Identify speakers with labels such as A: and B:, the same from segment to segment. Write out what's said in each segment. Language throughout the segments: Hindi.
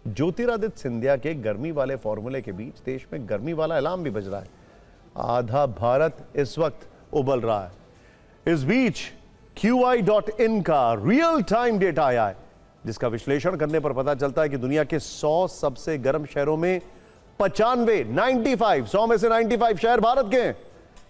A: ज्योतिरादित्य सिंधिया के गर्मी वाले फॉर्मूले के बीच देश में गर्मी वाला अलार्म भी बज रहा है। आधा भारत इस वक्त उबल रहा है। इस बीच QI.in का रियल टाइम डेटा आया है, जिसका विश्लेषण करने पर पता चलता है कि दुनिया के 100 सबसे गर्म शहरों में 95 100 में से 95 शहर भारत के हैं।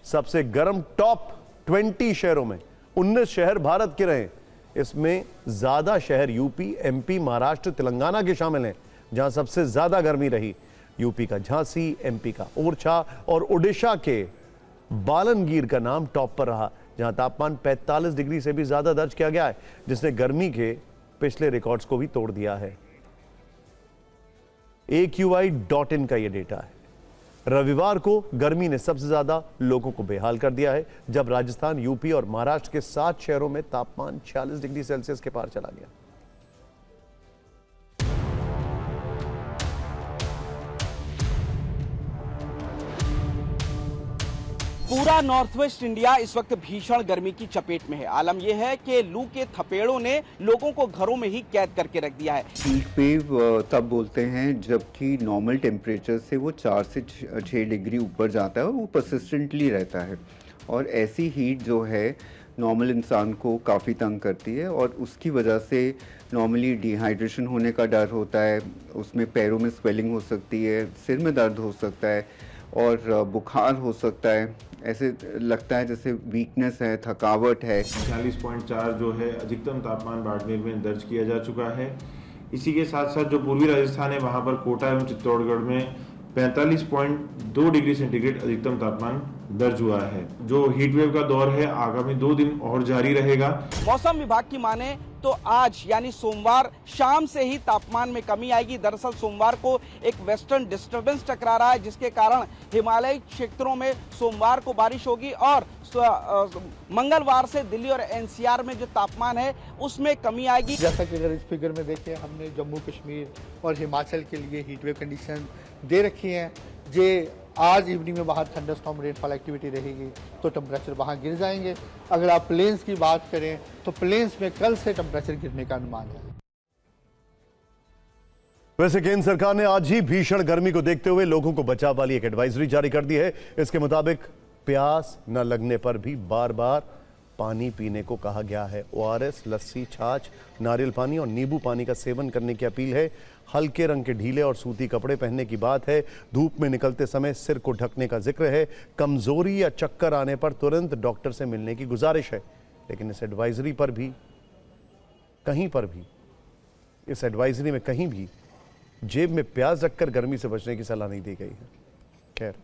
A: सबसे गर्म टॉप 20 शहरों में 19 शहर भारत के रहे। इसमें ज्यादा शहर यूपी, एमपी, महाराष्ट्र, तेलंगाना के शामिल हैं, जहां सबसे ज्यादा गर्मी रही। यूपी का झांसी, एमपी का ओरछा और ओडिशा के बालनगीर का नाम टॉप पर रहा, जहां तापमान 45 डिग्री से भी ज्यादा दर्ज किया गया है, जिसने गर्मी के पिछले रिकॉर्ड्स को भी तोड़ दिया है। AQI.in का यह डेटा है। रविवार को गर्मी ने सबसे ज्यादा लोगों को बेहाल कर दिया है, जब राजस्थान, यूपी और महाराष्ट्र के 7 शहरों में तापमान 46 डिग्री सेल्सियस के पार चला गया।
B: पूरा नॉर्थ वेस्ट इंडिया इस वक्त भीषण गर्मी की चपेट में है। आलम यह है कि लू के थपेड़ों ने लोगों को घरों में ही कैद करके रख दिया है।
C: हीट वेव तब बोलते हैं जबकि नॉर्मल टेम्परेचर से वो 4 से 6 डिग्री ऊपर जाता है और वो परसिस्टेंटली रहता है। और ऐसी हीट जो है नॉर्मल इंसान को काफ़ी तंग करती है और उसकी वजह से नॉर्मली डिहाइड्रेशन होने का डर होता है, उसमें पैरों में स्वेलिंग हो सकती है, सिर में दर्द हो सकता है और बुखार हो सकता है। ऐसे लगता है जैसे वीकनेस है, थकावट है।
D: 40.4 जो है अधिकतम तापमान बाड़मेर में दर्ज किया जा चुका है। इसी के साथ साथ जो पूर्वी राजस्थान है, वहाँ पर कोटा एवं चित्तौड़गढ़ में 45.2 डिग्री सेंटीग्रेड अधिकतम तापमान दर्ज हुआ है। जो हीट वेव का दौर है आगामी 2 दिन और जारी रहेगा।
B: मौसम विभाग की माने तो आज यानी सोमवार शाम से ही तापमान में कमी आएगी। दरअसल सोमवार को एक वेस्टर्न डिस्टर्बेंस टकरा रहा है, जिसके कारण हिमालयी क्षेत्रों में सोमवार को बारिश होगी और मंगलवार से दिल्ली और NCR में जो तापमान है उसमें कमी आएगी।
E: जैसा कि अगर इस फिगर में देखें, हमने जम्मू कश्मीर और हिमाचल के लिए हीट वेव कंडीशन दे रखी है। जे आज इवनिंग में वहाँ थंडरस्टॉर्म रेनफॉल एक्टिविटी रहेगी तो टेम्परेचर वहाँ गिर जाएंगे। अगर आप प्लेन्स की बात करें तो प्लेन्स में कल से टेम्परेचर गिरने का अनुमान है।
A: वैसे केंद्र सरकार ने आज ही भीषण गर्मी को देखते हुए लोगों को बचाव वाली एक एडवाइजरी जारी कर दी है। इसके मुताबिक प्यास न लगने पर भी बार बार पानी पीने को कहा गया है। ORS, लस्सी, छाछ, नारियल पानी और नींबू पानी का सेवन करने की अपील है। हल्के रंग के ढीले और सूती कपड़े पहनने की बात है। धूप में निकलते समय सिर को ढकने का जिक्र है। कमजोरी या चक्कर आने पर तुरंत डॉक्टर से मिलने की गुजारिश है। लेकिन इस एडवाइजरी में कहीं भी जेब में प्याज रखकर गर्मी से बचने की सलाह नहीं दी गई है। खैर,